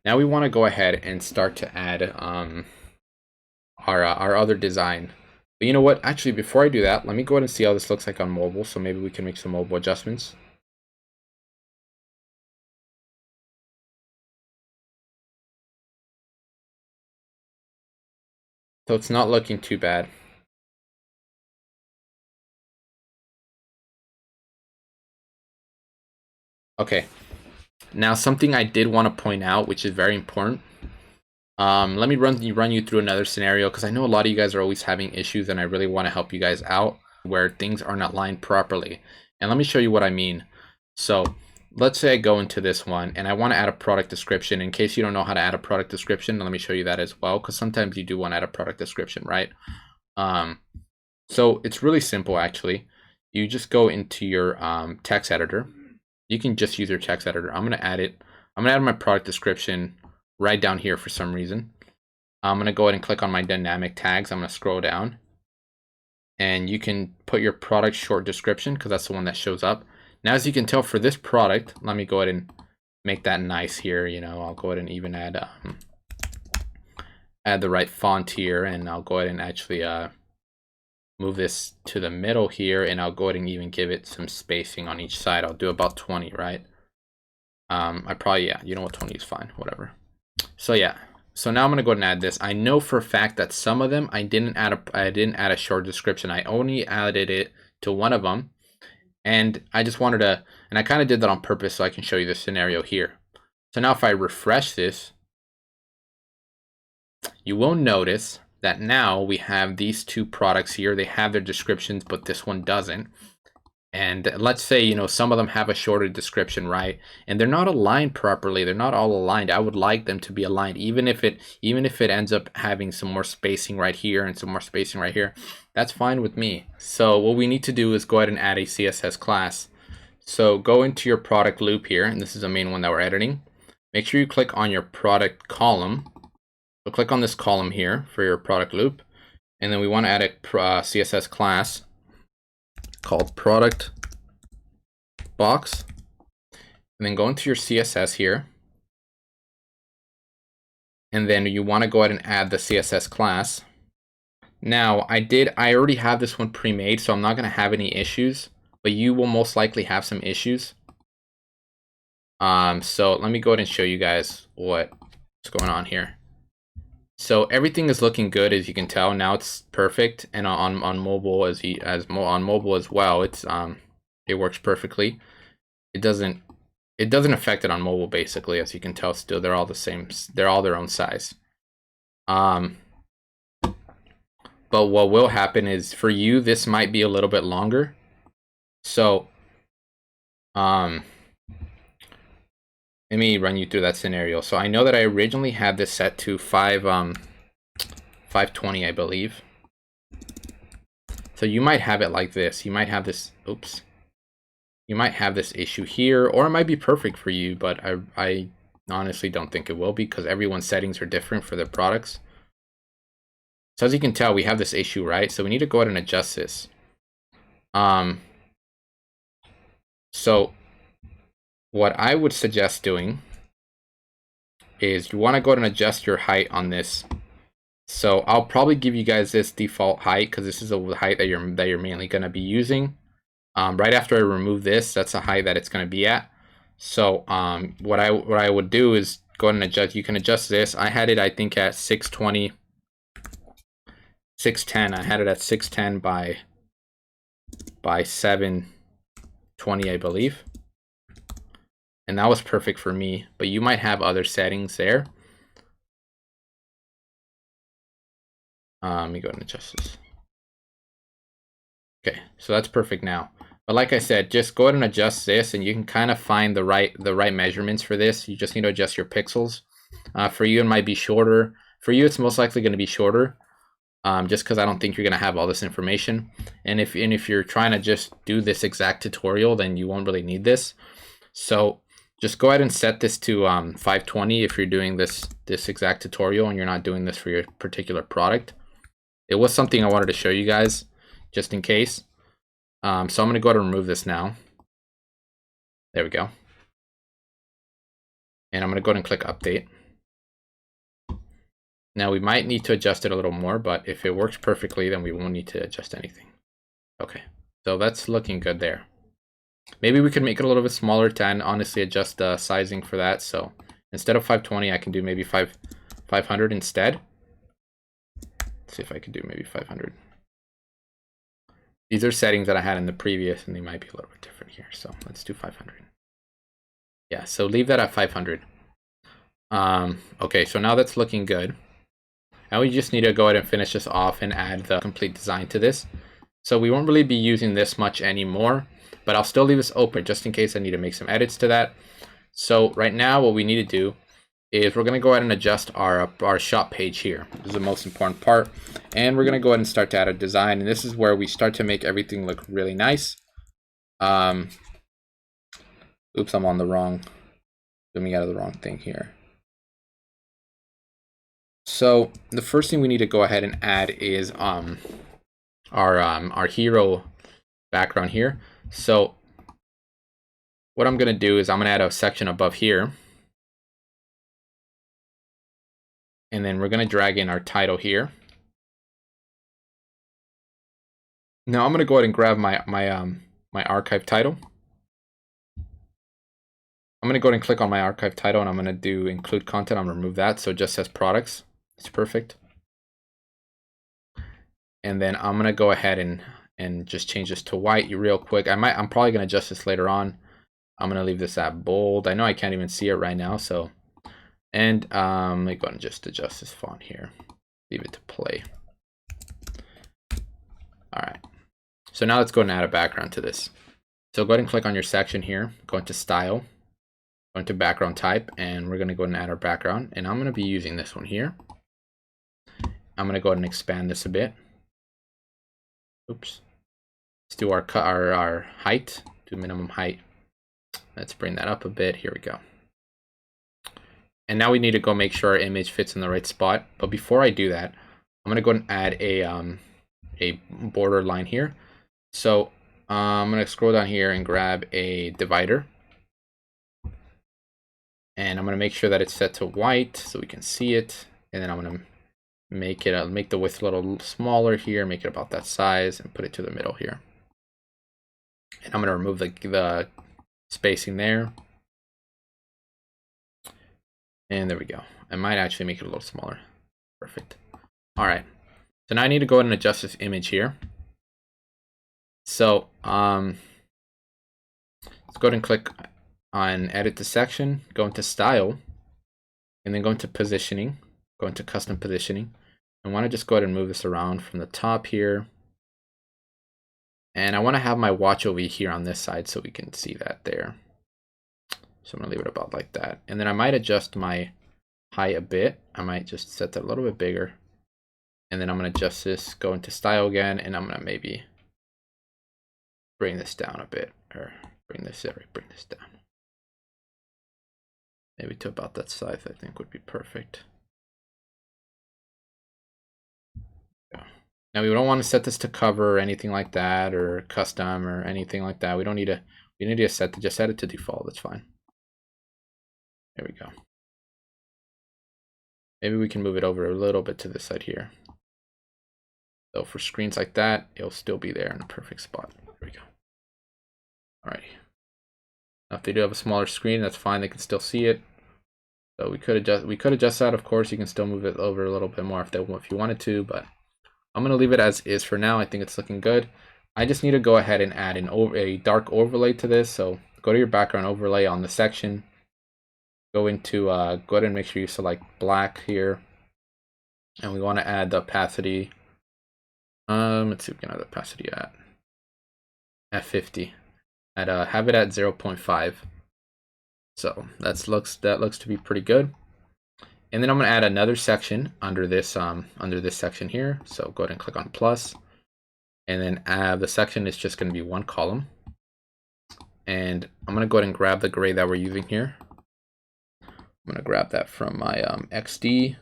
Now we want to go ahead and start to add our other design. But you know what? Actually, before I do that, let me go ahead and see how this looks like on mobile. So maybe we can make some mobile adjustments. So it's not looking too bad. Okay. Now something I did want to point out, which is very important. Let me run you through another scenario, because I know a lot of you guys are always having issues, and I really want to help you guys out where things are not aligned properly. And let me show you what I mean. So let's say I go into this one and I want to add a product description. In case you don't know how to add a product description, let me show you that as well, because sometimes you do want to add a product description, right? So it's really simple, actually. You just go into your text editor. You can just use your text editor. I'm going to add it. I'm going to add my product description right down here for some reason. I'm going to go ahead and click on my dynamic tags. I'm going to scroll down, and you can put your product short description, because that's the one that shows up. Now, as you can tell, for this product, let me go ahead and make that nice here. You know, I'll go ahead and even add the right font here, and I'll go ahead and actually move this to the middle here, and I'll go ahead and even give it some spacing on each side. I'll do about 20, right? I probably, yeah, you know what, 20 is fine, whatever. So yeah, so now I'm gonna go ahead and add this. I know for a fact that some of them I didn't add a short description. I only added it to one of them, and I just wanted to, and I kind of did that on purpose so I can show you the scenario here. So now if I refresh this, you will notice that now we have these two products here. They have their descriptions, but this one doesn't. And let's say, you know, some of them have a shorter description, right? And they're not aligned properly. They're not all aligned. I would like them to be aligned, even if it ends up having some more spacing right here and some more spacing right here. That's fine with me. So what we need to do is go ahead and add a CSS class. So go into your product loop here, and this is the main one that we're editing. Make sure you click on your product column. So click on this column here for your product loop, and then we want to add a CSS class called product box, and then go into your CSS here, And then you want to go ahead and add the CSS class. Now I already have this one pre-made, so I'm not going to have any issues, but you will most likely have some issues. So let me go ahead and show you guys what's going on here. So everything is looking good, as you can tell. Now it's perfect, and on mobile on mobile as well, it works perfectly. It doesn't affect it on mobile, basically, as you can tell. Still, they're all the same. They're all their own size. But what will happen is, for you, this might be a little bit longer. So, let me run you through that scenario. So I know that I originally had this set to 520, I believe. So you might have it like this. You might have this, oops. You might have this issue here, or it might be perfect for you, but I honestly don't think it will, because everyone's settings are different for their products. So as you can tell, we have this issue, right? So we need to go ahead and adjust this. So what I would suggest doing is you want to go ahead and adjust your height on this. So I'll probably give you guys this default height, because this is the height that you're mainly going to be using. Right after I remove this, that's the height that it's going to be at. So what I would do is go ahead and adjust. You can adjust this. I had it, I think, at 620, 610. I had it at 610 by 720, I believe. And that was perfect for me, but you might have other settings there. Let me go ahead and adjust this. Okay, so that's perfect now. But like I said, just go ahead and adjust this, and you can kind of find the right measurements for this. You just need to adjust your pixels. For you, it might be shorter. For you, it's most likely going to be shorter, just because I don't think you're going to have all this information. And if you're trying to just do this exact tutorial, then you won't really need this. So just go ahead and set this to 520 if you're doing this exact tutorial and you're not doing this for your particular product. It was something I wanted to show you guys, just in case. So I'm going to go ahead and remove this now. There we go. And I'm going to go ahead and click update. Now we might need to adjust it a little more, but if it works perfectly, then we won't need to adjust anything. Okay, so that's looking good there. Maybe we could make it a little bit smaller to honestly adjust the sizing for that. So instead of 520, I can do maybe 500 instead. Let's see if I could do maybe 500. These are settings that I had in the previous, and they might be a little bit different here. So let's do 500. Yeah, so leave that at 500. Okay, so now that's looking good. Now we just need to go ahead and finish this off and add the complete design to this. So we won't really be using this much anymore, but I'll still leave this open just in case I need to make some edits to that. So right now what we need to do is we're going to go ahead and adjust our shop page here. This is the most important part. And we're going to go ahead and start to add a design. And this is where we start to make everything look really nice. Oops, I'm on the wrong, zooming out of the wrong thing here. So the first thing we need to go ahead and add is our hero background here. So what I'm going to do is I'm going to add a section above here. And then we're going to drag in our title here. Now I'm going to go ahead and grab my archive title. I'm going to go ahead and click on my archive title, and I'm going to do include content. I'm going to remove that, so it just says products. It's perfect. And then I'm going to go ahead and just change this to white real quick. I'm probably going to adjust this later on. I'm going to leave this at bold. I know I can't even see it right now, so. And let me go ahead and just adjust this font here. Leave it to play. All right. So now let's go ahead and add a background to this. So go ahead and click on your section here. Go into style. Go into background type, and we're going to go ahead and add our background. And I'm going to be using this one here. I'm going to go ahead and expand this a bit. Oops. Let's do our height, do minimum height. Let's bring that up a bit. Here we go. And now we need to go make sure our image fits in the right spot. But before I do that, I'm going to go ahead and add a border line here. So I'm going to scroll down here and grab a divider. And I'm going to make sure that it's set to white so we can see it. And then I'm going to make it make the width a little smaller here, make it about that size, and put it to the middle here. And I'm going to remove the spacing there. And there we go. I might actually make it a little smaller. Perfect. All right. So now I need to go ahead and adjust this image here. So let's go ahead and click on edit the section, go into style, and then go into positioning, go into custom positioning. I want to just go ahead and move this around from the top here. And I want to have my watch over here on this side so we can see that there. So I'm going to leave it about like that. And then I might adjust my height a bit. I might just set that a little bit bigger. And then I'm going to adjust this, go into style again, and I'm going to maybe bring this down a bit, or bring this down. Maybe to about that size, I think would be perfect. Now we don't want to set this to cover or anything like that, or custom or anything like that. We need to set it to default. That's fine. There we go. Maybe we can move it over a little bit to this side here. So for screens like that, it'll still be there in a perfect spot. There we go. Alrighty. Now if they do have a smaller screen, that's fine. They can still see it. So we could adjust that. Of course, you can still move it over a little bit more if you wanted to, but I'm going to leave it as is for now. I think it's looking good. I just need to go ahead and add a dark overlay to this. So go to your background overlay on the section. Go into, go ahead and make sure you select black here. And we want to add the opacity. Let's see if we can have the opacity at 50. Have it at 0.5. So that looks to be pretty good. And then I'm going to add another section under this section here. So go ahead and click on plus, and then the section is just going to be one column. And I'm going to go ahead and grab the gray that we're using here. I'm going to grab that from my XD,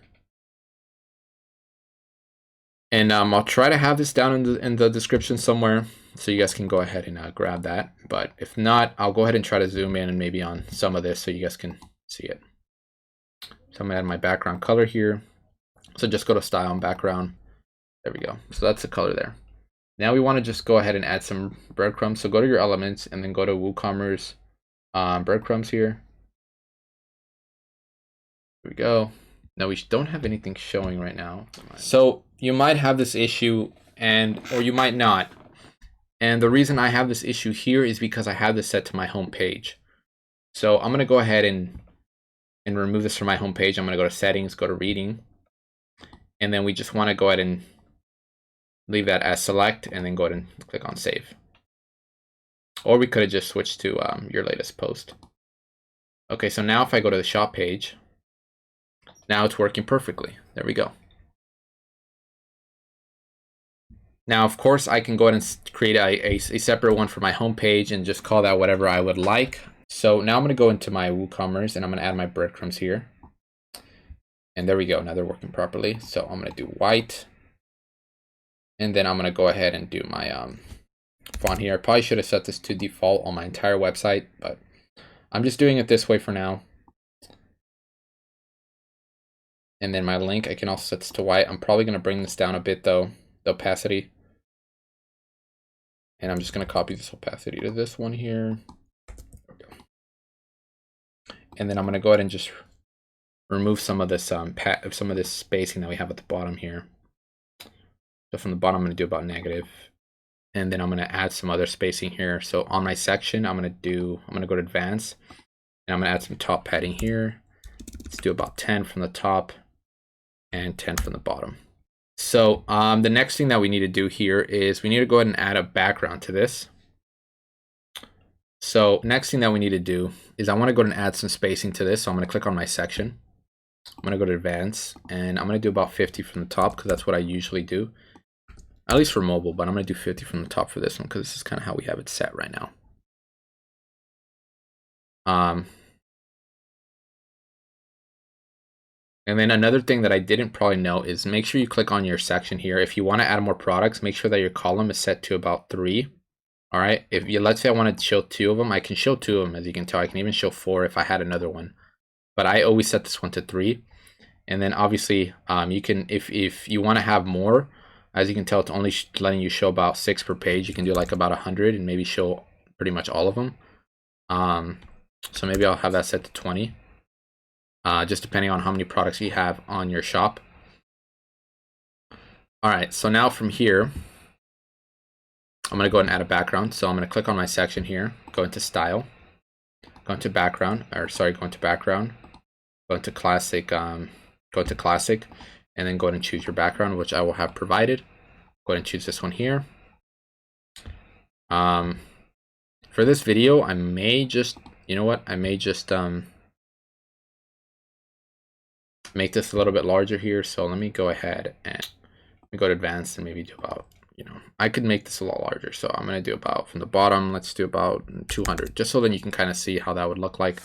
and I'll try to have this down in the description somewhere, so you guys can go ahead and grab that. But if not, I'll go ahead and try to zoom in and maybe on some of this so you guys can see it. So I'm gonna add my background color here. So just go to style and background. There we go. So that's the color there. Now we want to just go ahead and add some breadcrumbs. So go to your elements and then go to Woocommerce breadcrumbs here. Here we go. Now we don't have anything showing right now. So you might have this issue, or you might not. And the reason I have this issue here is because I have this set to my home page. So I'm gonna go ahead and remove this from my home page. I'm going to go to settings, go to reading, and then we just want to go ahead and leave that as select, and then go ahead and click on save. Or we could have just switched to your latest post. Okay, so now if I go to the shop page, now it's working perfectly. There we go. Now, of course, I can go ahead and create a separate one for my home page and just call that whatever I would like. So now I'm going to go into my Woocommerce and I'm going to add my breadcrumbs here. And there we go. Now they're working properly. So I'm going to do white. And then I'm going to go ahead and do my font here. I probably should have set this to default on my entire website, but I'm just doing it this way for now. And then my link, I can also set this to white. I'm probably going to bring this down a bit though, the opacity. And I'm just going to copy this opacity to this one here. And then I'm going to go ahead and just remove some of this spacing that we have at the bottom here. So from the bottom, I'm going to do about negative. And then I'm going to add some other spacing here. So on my section, I'm going to go to advanced, and I'm going to add some top padding here. Let's do about 10 from the top and 10 from the bottom. So the next thing that we need to do here is we need to go ahead and add a background to this. So next thing that we need to do is I want to go ahead and add some spacing to this. So I'm going to click on my section. I'm going to go to advanced, and I'm going to do about 50 from the top because that's what I usually do, at least for mobile, but I'm going to do 50 from the top for this one because this is kind of how we have it set right now. And then another thing that I didn't probably know is make sure you click on your section here. If you want to add more products, make sure that your column is set to about 3. All right, let's say I want to show 2 of them, I can show 2 of them. As you can tell, I can even show 4 if I had another one. but I always set this one to 3. And then obviously you can, if you want to have more, as you can tell, it's only letting you show about 6 per page. You can do like about 100 and maybe show pretty much all of them. So maybe I'll have that set to 20, just depending on how many products you have on your shop. All right, so now from here, I'm going to go ahead and add a background. So I'm going to click on my section here, go into style, go into background, go into background, go into classic, and then go ahead and choose your background, which I will have provided. Go ahead and choose this one here. For this video, I may just, you know what? I may just make this a little bit larger here. So let me go ahead and go to advanced and maybe do about, I could make this a lot larger. So I'm going to do about from the bottom, let's do about 200, just so then you can kind of see how that would look like.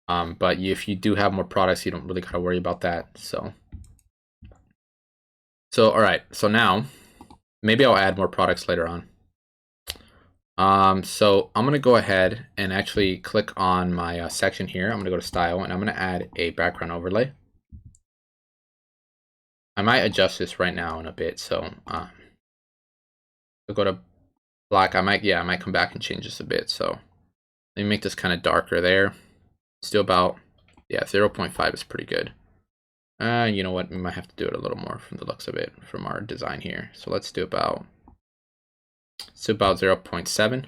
But if you do have more products, you don't really got to worry about that. So all right. So now maybe I'll add more products later on. So I'm going to go ahead and actually click on my section here. I'm going to go to style and I'm going to add a background overlay. I might adjust this right now in a bit. So I'll go to black. I might come back and change this a bit. So let me make this kind of darker there. Still about, 0.5 is pretty good. You know what? We might have to do it a little more from the looks of it from our design here. So let's do about 0.7.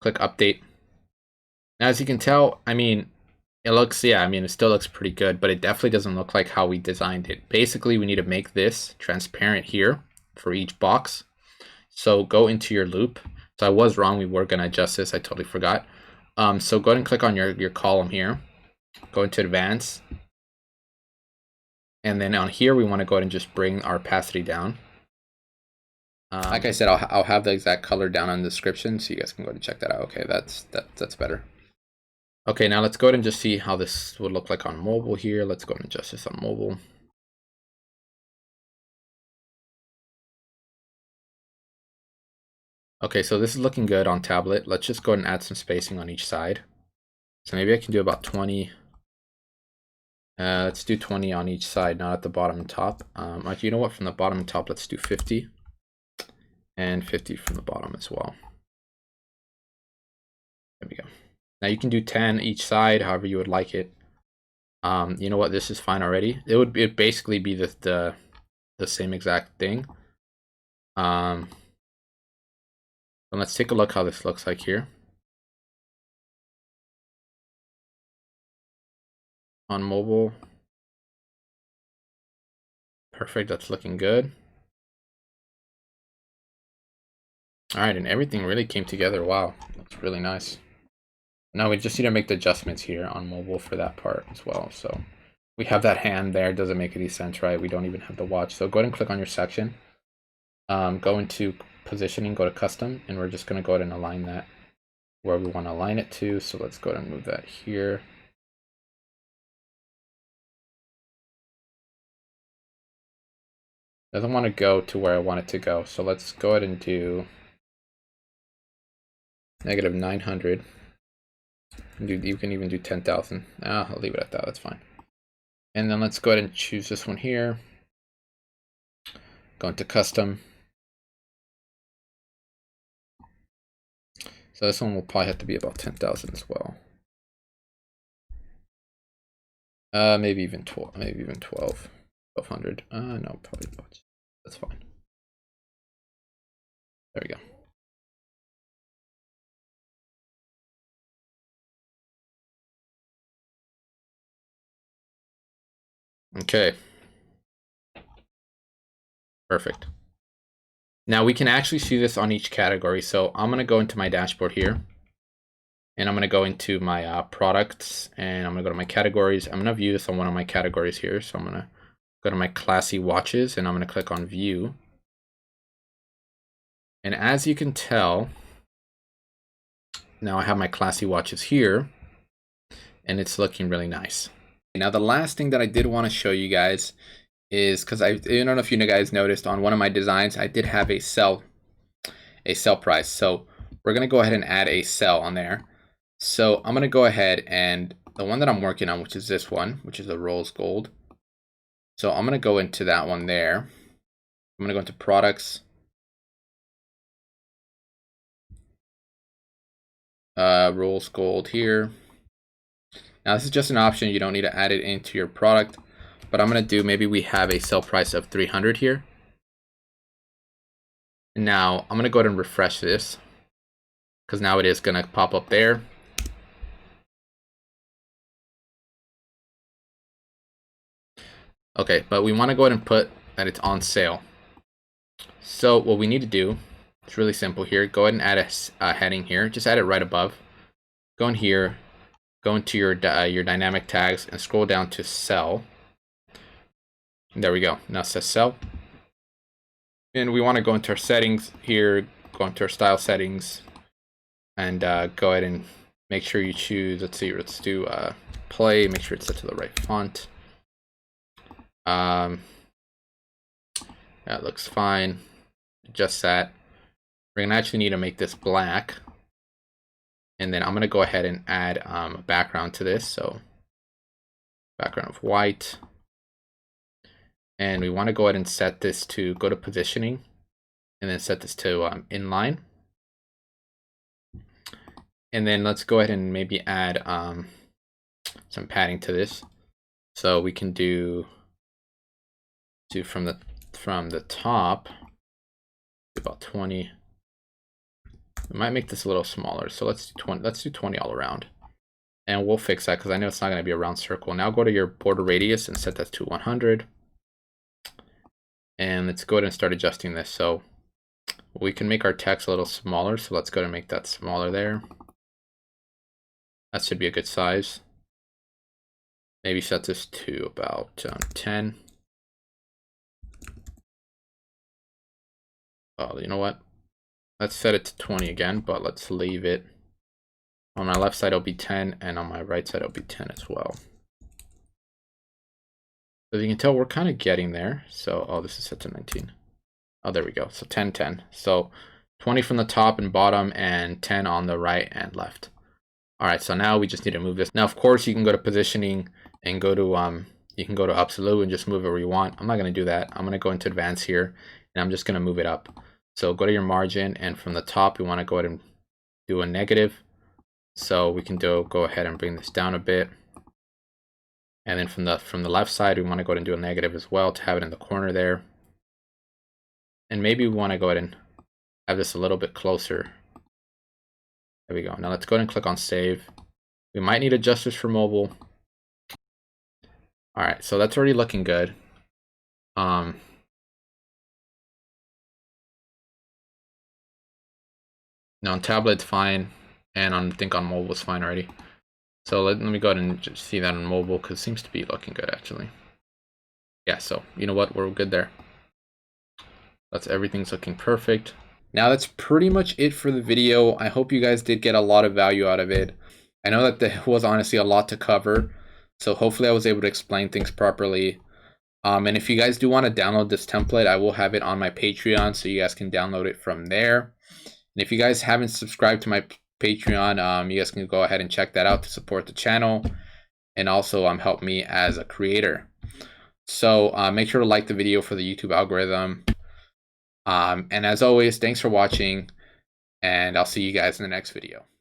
Click update. Now, as you can tell, it looks, it still looks pretty good, but it definitely doesn't look like how we designed it. Basically, we need to make this transparent here for each box. So go into your loop. So I was wrong. We were going to adjust this. I totally forgot. So go ahead and click on your column here. Go into advanced. And then on here, we want to go ahead and just bring our opacity down. Like I said, I'll have the exact color down in the description, so you guys can go ahead and check that out. Okay, that's better. Okay, now let's go ahead and just see how this would look like on mobile here. Let's go ahead and adjust this on mobile. Okay, so this is looking good on tablet. Let's just go ahead and add some spacing on each side. So maybe I can do about 20. Let's do 20 on each side, not at the bottom and top. You know what? From the bottom and top, let's do 50. And 50 from the bottom as well. There we go. Now you can do 10 each side, however you would like it. You know what? This is fine already. It'd basically be the same exact thing. And let's take a look how this looks like here. On mobile. Perfect, that's looking good. All right, and everything really came together. Wow, that's really nice. Now we just need to make the adjustments here on mobile for that part as well. So we have that hand there. Doesn't make any sense, right? We don't even have the watch. So go ahead and click on your section. Go into positioning, go to custom, and we're just going to go ahead and align that where we want to align it to. So let's go ahead and move that here. Doesn't want to go to where I want it to go. So let's go ahead and do -900. You can even do 10,000. I'll leave it at that. That's fine. And then let's go ahead and choose this one here. Go into custom. So this one will probably have to be about 10,000 as well. Maybe even 12. Maybe even 1,200. No, probably not. That's fine. There we go. Okay. Perfect. Now we can actually see this on each category. So I'm going to go into my dashboard here. And I'm going to go into my products. And I'm going to go to my categories. I'm going to view this on one of my categories here. So I'm going to go to my classy watches. And I'm going to click on view. And as you can tell, now I have my classy watches here. And it's looking really nice. Now the last thing that I did want to show you guys is, because I don't know if you guys noticed on one of my designs, I did have a sell price. So we're going to go ahead and add a sell on there. So I'm going to go ahead and the one that I'm working on, which is this one, which is the rose gold. So I'm going to go into that one there. I'm going to go into products. Rose gold here. Now this is just an option. You don't need to add it into your product, but I'm going to do, maybe we have a sell price of 300 here. Now I'm going to go ahead and refresh this, because now it is going to pop up there. Okay, but we want to go ahead and put that it's on sale. So what we need to do, it's really simple here. Go ahead and add a heading here. Just add it right above. Go in here, go into your dynamic tags and scroll down to sell. And there we go. Now it says sell. And we want to go into our settings here, go into our style settings, and go ahead and make sure you choose, let's do play, make sure it's set to the right font. That looks fine. Adjust that. We're gonna actually need to make this black. And then I'm gonna go ahead and add a background to this. So background of white. And we want to go ahead and set this to, go to positioning, and then set this to inline. And then let's go ahead and maybe add some padding to this. So we can do from the top about 20. We might make this a little smaller. So let's do 20. Let's do 20 all around, and we'll fix that because I know it's not going to be a round circle. Now go to your border radius and set that to 100. And let's go ahead and start adjusting this. So we can make our text a little smaller. So let's go ahead and make that smaller there. That should be a good size. Maybe set this to about 10. Oh, you know what? Let's set it to 20 again, but let's leave it. On my left side, it'll be 10, and on my right side, it'll be 10 as well. As you can tell, we're kind of getting there. So, oh, this is set to 19. Oh, there we go. So 10, 10. So 20 from the top and bottom, and 10 on the right and left. All right, so now we just need to move this. Now, of course, you can go to positioning and go to, you can go to absolute and just move it where you want. I'm not going to do that. I'm going to go into advanced here, and I'm just going to move it up. So go to your margin, and from the top, we want to go ahead and do a negative. So we can go ahead and bring this down a bit. And then from the left side, we want to go ahead and do a negative as well to have it in the corner there. And maybe we want to go ahead and have this a little bit closer. There we go. Now let's go ahead and click on save. We might need adjusters for mobile. All right, so that's already looking good. No, on tablet it's fine, and I think on mobile it's fine already. So let me go ahead and just see that on mobile, because it seems to be looking good actually. Yeah, so you know what, we're good there. Everything's looking perfect. Now that's pretty much it for the video. I hope you guys did get a lot of value out of it. I know that there was honestly a lot to cover, so hopefully I was able to explain things properly. And if you guys do want to download this template, I will have it on my Patreon, so you guys can download it from there. And if you guys haven't subscribed to my Patreon, you guys can go ahead and check that out to support the channel, and also help me as a creator. So make sure to like the video for the YouTube algorithm. And as always, thanks for watching, and I'll see you guys in the next video.